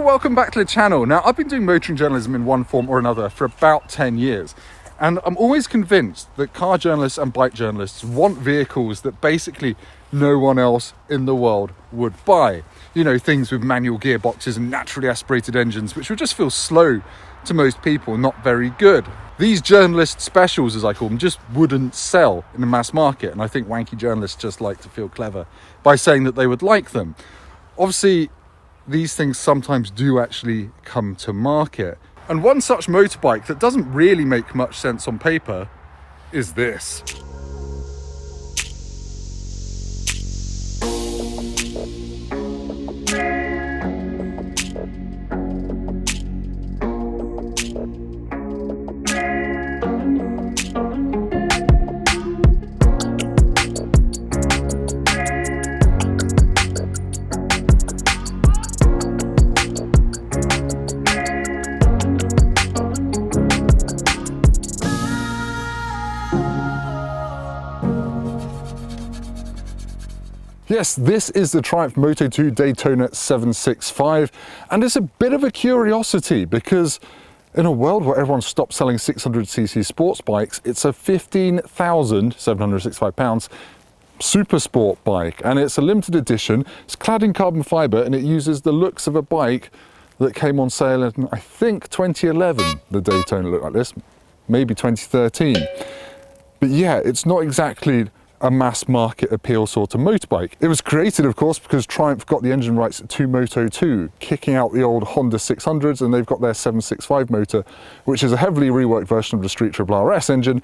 welcome back to the channel. Now, I've been doing motoring journalism in one form or another for about 10 years. And I'm always convinced that car journalists and bike journalists want vehicles that basically no one else in the world would buy. You know, things with manual gearboxes and naturally aspirated engines, which would just feel slow to most people, not very good. These journalist specials, as I call them, just wouldn't sell in the mass market. And I think wanky journalists just like to feel clever by saying that they would like them. Obviously, these things sometimes do actually come to market. And one such motorbike that doesn't really make much sense on paper is this. Yes, this is the Triumph Moto2 Daytona 765, and it's a bit of a curiosity because in a world where everyone stopped selling 600cc sports bikes, it's a £15,765 super sport bike, and it's a limited edition. It's clad in carbon fibre and it uses the looks of a bike that came on sale in, I think, 2011. The Daytona looked like this, maybe 2013. But yeah, it's not exactly a mass market appeal sort of motorbike. It was created, of course, because Triumph got the engine rights to Moto2, kicking out the old Honda 600s, and they've got their 765 motor, which is a heavily reworked version of the Street Triple RS engine,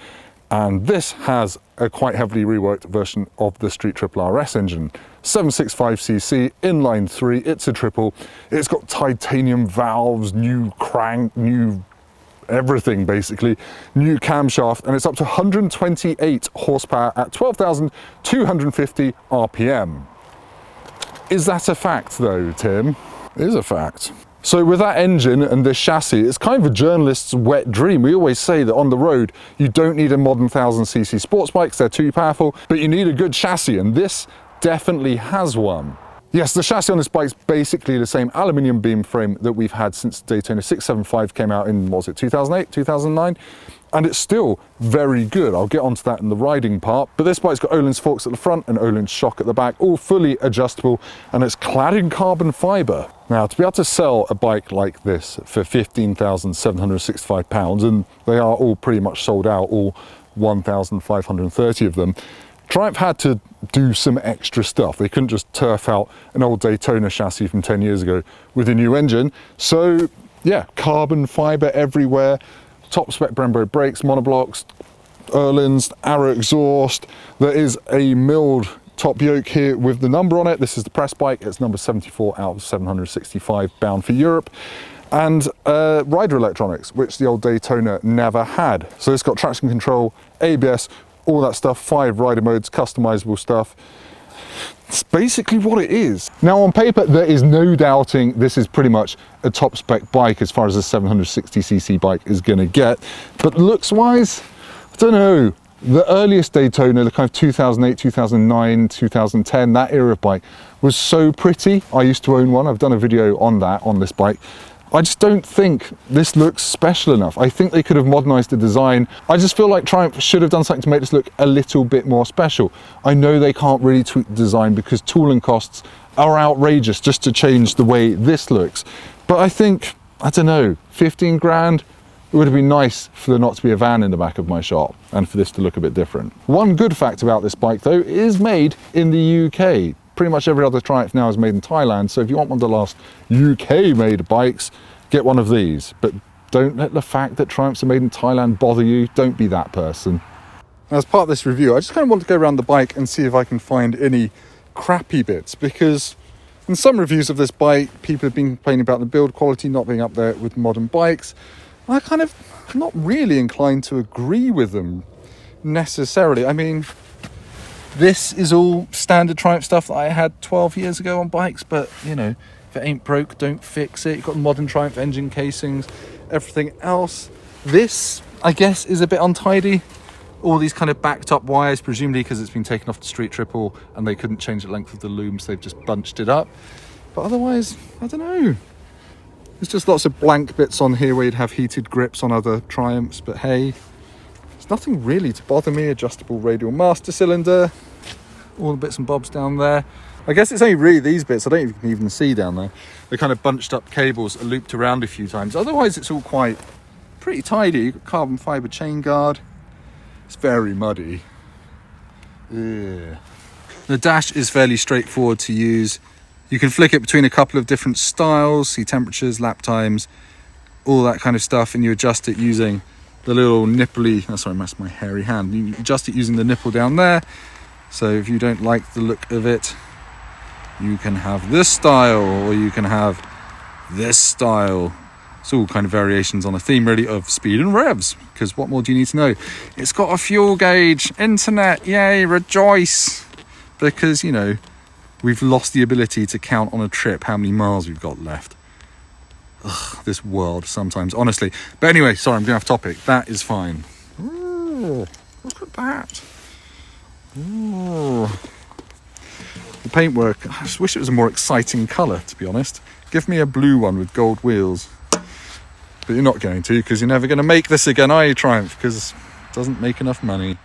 and this has a quite heavily reworked version of the Street Triple RS engine. 765cc, inline 3, it's a triple, it's got titanium valves, new crank, new everything basically, new camshaft, and it's up to 128 horsepower at 12,250 RPM. Is that a fact though, Tim? It is a fact. So with that engine and this chassis, it's kind of a journalist's wet dream. We always say that on the road, you don't need a modern 1000cc sports bikes, they're too powerful, but you need a good chassis, and this definitely has one. Yes, the chassis on this bike is basically the same aluminium beam frame that we've had since Daytona 675 came out in, what was it, 2008, 2009? And it's still very good. I'll get onto that in the riding part. But this bike's got Öhlins forks at the front and Öhlins shock at the back, all fully adjustable, and it's clad in carbon fibre. Now, to be able to sell a bike like this for £15,765, and they are all pretty much sold out, all 1,530 of them, Triumph had to do some extra stuff. They couldn't just turf out an old Daytona chassis from 10 years ago with a new engine. So yeah, carbon fibre everywhere, top spec Brembo brakes, monoblocks, Öhlins, Arrow exhaust. There is a milled top yoke here with the number on it. This is the press bike. It's number 74 out of 765, bound for Europe. And rider electronics, which the old Daytona never had. So it's got traction control, ABS, all that stuff, 5 rider modes, customizable stuff. It's basically what it is. Now on paper, there is no doubting this is pretty much a top spec bike as far as a 760cc bike is gonna get. But looks wise, I don't know. The earliest Daytona, the kind of 2008, 2009, 2010, that era of bike was so pretty. I used to own one. I've done a video on that, on this bike. I just don't think this looks special enough. I think they could have modernized the design. I just feel like Triumph should have done something to make this look a little bit more special. I know they can't really tweak the design because tooling costs are outrageous just to change the way this looks. But I think, I don't know, 15 grand, it would have been nice for there not to be a van in the back of my shop and for this to look a bit different. One good fact about this bike though, it is made in the UK. Pretty much every other Triumph now is made in Thailand, so if you want one of the last UK-made bikes, get one of these. But don't let the fact that Triumphs are made in Thailand bother you. Don't be that person. As part of this review, I just kind of want to go around the bike and see if I can find any crappy bits, because in some reviews of this bike, people have been complaining about the build quality not being up there with modern bikes. I kind of not really inclined to agree with them necessarily. I mean, this is all standard Triumph stuff that I had 12 years ago on bikes, but you know, if it ain't broke, don't fix it. You've got modern Triumph engine casings, everything else. This, I guess, is a bit untidy. All these kind of backed up wires, presumably because it's been taken off the Street Triple and they couldn't change the length of the loom, so they've just bunched it up. But otherwise, I don't know. There's just lots of blank bits on here where you'd have heated grips on other Triumphs, but hey, there's nothing really to bother me. Adjustable radial master cylinder, all the bits and bobs down there. I guess it's only really these bits, I don't even see down there. The kind of bunched up cables are looped around a few times. Otherwise it's all pretty tidy. You've got carbon fibre chain guard. It's very muddy. Yeah. The dash is fairly straightforward to use. You can flick it between a couple of different styles, see temperatures, lap times, all that kind of stuff, and you adjust it using the little nipply, oh sorry, that's my hairy hand. You adjust it using the nipple down there. So if you don't like the look of it, you can have this style, or you can have this style. It's all kind of variations on a theme really of speed and revs, because what more do you need to know? It's got a fuel gauge, internet, yay, rejoice, because, you know, we've lost the ability to count on a trip how many miles we've got left. Ugh, this world sometimes, honestly. But anyway, sorry, I'm going off topic. That is fine. Ooh, look at that. Ooh. The paintwork, I just wish it was a more exciting colour, to be honest. Give me a blue one with gold wheels. But you're not going to, because you're never going to make this again, are you, Triumph? Because it doesn't make enough money.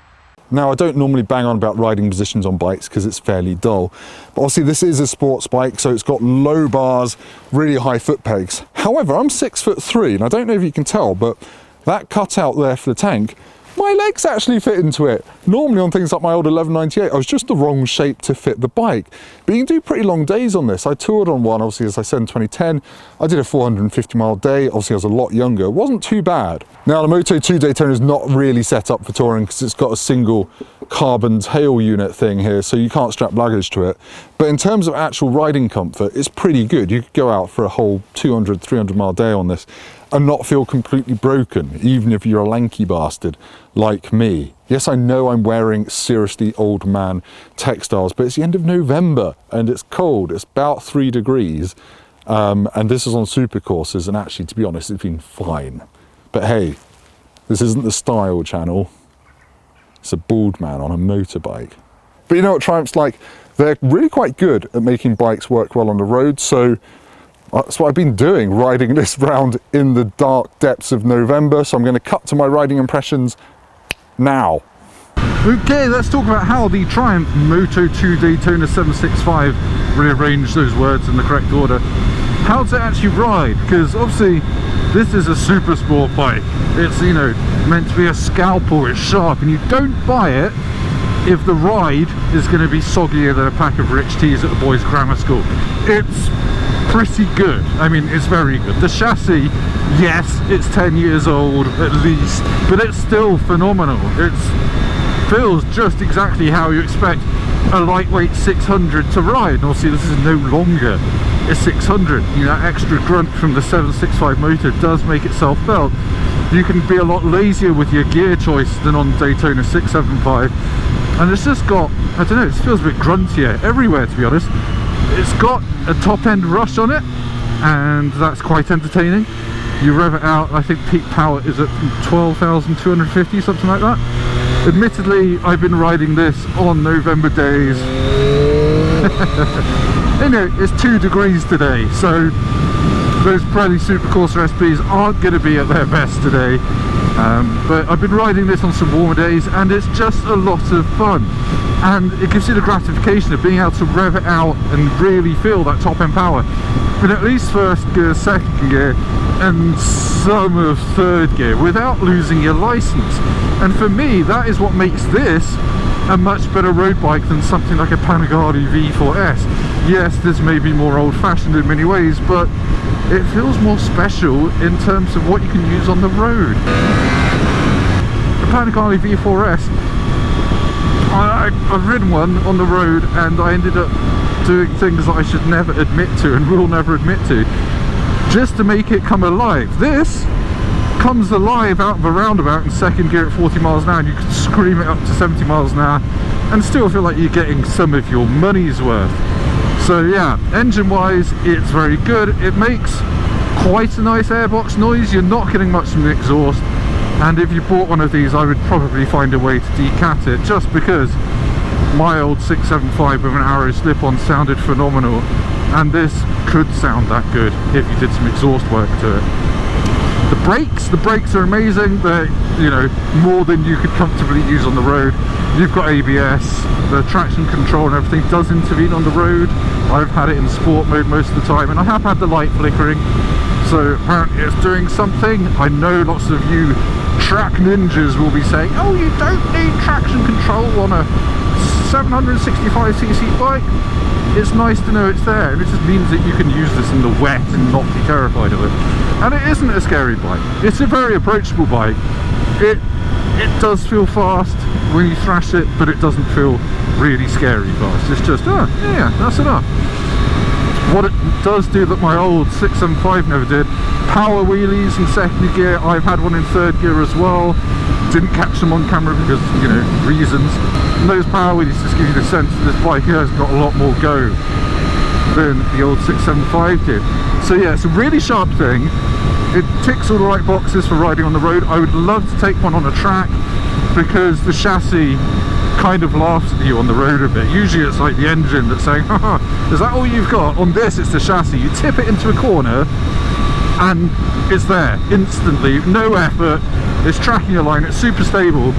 Now, I don't normally bang on about riding positions on bikes because it's fairly dull. But obviously this is a sports bike, so it's got low bars, really high foot pegs. However, I'm 6'3", and I don't know if you can tell, but that cutout there for the tank, my legs actually fit into it. Normally on things like my old 1198, I was just the wrong shape to fit the bike. But you can do pretty long days on this. I toured on one, obviously, as I said, in 2010. I did a 450-mile day. Obviously, I was a lot younger. It wasn't too bad. Now, the Moto2 Daytona is not really set up for touring because it's got a single carbon tail unit thing here, so you can't strap luggage to it. But in terms of actual riding comfort, it's pretty good. You could go out for a whole 200, 300-mile day on this and not feel completely broken, even if you're a lanky bastard like me. Yes, I know I'm wearing seriously old man textiles, but it's the end of November and it's cold. It's about 3 degrees. And this is on super courses, and actually, to be honest, it's been fine. But hey, this isn't the style channel. It's a bald man on a motorbike. But you know what Triumph's like? They're really quite good at making bikes work well on the road, so that's what I've been doing, riding this round in the dark depths of November. So I'm going to cut to my riding impressions now. Okay, let's talk about how the Triumph Moto2 Daytona 765, rearrange those words in the correct order. How does it actually ride? Because obviously this is a super sport bike. It's, you know, meant to be a scalpel, it's sharp, and you don't buy it if the ride is going to be soggier than a pack of rich teas at a boys' grammar school. It's pretty good. I mean, it's very good. The chassis, yes, it's 10 years old at least, but it's still phenomenal. It feels just exactly how you expect a lightweight 600 to ride. And obviously this is no longer a 600. You know, extra grunt from the 765 motor does make itself felt. You can be a lot lazier with your gear choice than on Daytona 675. And it's just got, I don't know, it feels a bit gruntier everywhere, to be honest. It's got a top end rush on it, and that's quite entertaining. You rev it out, I think peak power is at 12,250, something like that. Admittedly, I've been riding this on November days. You know, it's 2 degrees today, so those Pirelli Supercorsa SPs aren't going to be at their best today. But I've been riding this on some warmer days, and it's just a lot of fun. And it gives you the gratification of being able to rev it out and really feel that top end power in at least first gear, second gear, and some of third gear without losing your license. And for me, that is what makes this a much better road bike than something like a Panigale V4S. Yes, this may be more old-fashioned in many ways, but it feels more special in terms of what you can use on the road. The Panigale V4S, I've ridden one on the road, and I ended up doing things that I should never admit to and will never admit to, just to make it come alive. This comes alive out of a roundabout in second gear at 40 miles an hour, and you can scream it up to 70 miles an hour and still feel like you're getting some of your money's worth. So yeah, engine wise, it's very good. It makes quite a nice airbox noise. You're not getting much from the exhaust, and if you bought one of these, I would probably find a way to decat it, just because my old 675 with an Arrow slip-on sounded phenomenal. and this could sound that good if you did some exhaust work to it. The brakes are amazing. They're, you know, more than you could comfortably use on the road. You've got ABS, the traction control and everything does intervene on the road. I've had it in sport mode most of the time, and I have had the light flickering, so apparently it's doing something. I know lots of you track ninjas will be saying, oh, you don't need traction control on a 765cc bike. It's nice to know it's there, and it just means that you can use this in the wet and not be terrified of it. And it isn't a scary bike. It's a very approachable bike. It does feel fast when you thrash it, but it doesn't feel really scary fast. It's just, oh yeah, that's enough. What it does do that my old 675 never did, power wheelies in second gear. I've had one in third gear as well. Didn't catch them on camera because, you know, reasons. And those power wheelies just give you the sense that this bike here has got a lot more go than the old 675 did. So yeah, it's a really sharp thing. It ticks all the right boxes for riding on the road. I would love to take one on a track because the chassis kind of laughs at you on the road a bit. Usually it's like the engine that's saying, haha, is that all you've got? On this it's the chassis. You tip it into a corner and it's there instantly, no effort. It's tracking a line, it's super stable,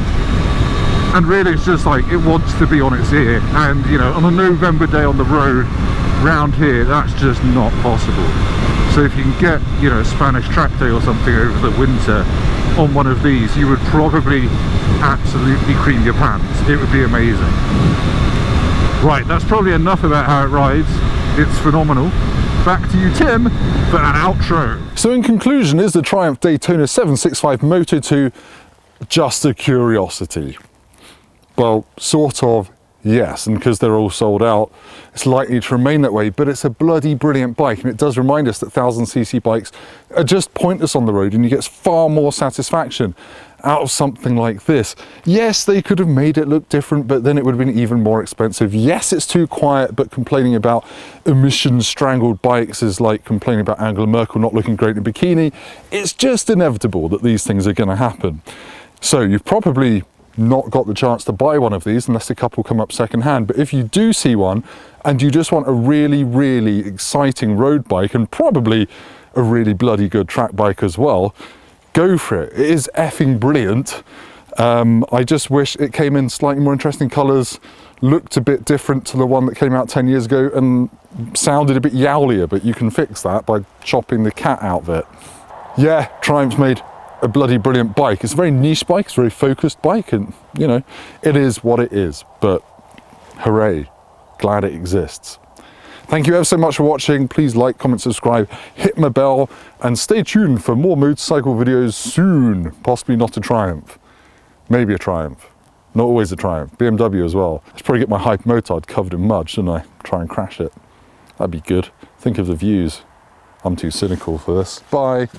and really it's just like it wants to be on its ear. And you know, on a November day on the road round here, that's just not possible. So if you can get, you know, a Spanish track day or something over the winter on one of these, you would probably absolutely cream your pants. It would be amazing. Right, that's probably enough about how it rides. It's phenomenal. Back to you, Tim, for an outro. So in conclusion, is the Triumph Daytona 765 Moto2 just a curiosity? Well, sort of, yes, and because they're all sold out, it's likely to remain that way, but it's a bloody brilliant bike, and it does remind us that 1000cc bikes are just pointless on the road, and you get far more satisfaction out of something like this. Yes, they could have made it look different, but then it would have been even more expensive. Yes, it's too quiet, but complaining about emission-strangled bikes is like complaining about Angela Merkel not looking great in a bikini. It's just inevitable that these things are going to happen. So you've probably not got the chance to buy one of these unless a couple come up secondhand, but if you do see one and you just want a really, really exciting road bike and probably a really bloody good track bike as well, go for it. It is effing brilliant. I just wish it came in slightly more interesting colours, looked a bit different to the one that came out 10 years ago and sounded a bit yowlier, but you can fix that by chopping the cat out of it. Yeah, Triumph's made a bloody brilliant bike. It's a very niche bike, it's a very focused bike, and you know, it is what it is, but hooray, glad it exists. Thank you ever so much for watching. Please like, comment, subscribe, hit my bell, and stay tuned for more motorcycle videos soon. Possibly not a Triumph, maybe a Triumph, not always a Triumph, BMW as well. I should probably get my hype motard covered in mud, shouldn't I? Try and crash it. That'd be good. Think of the views. I'm too cynical for this. Bye.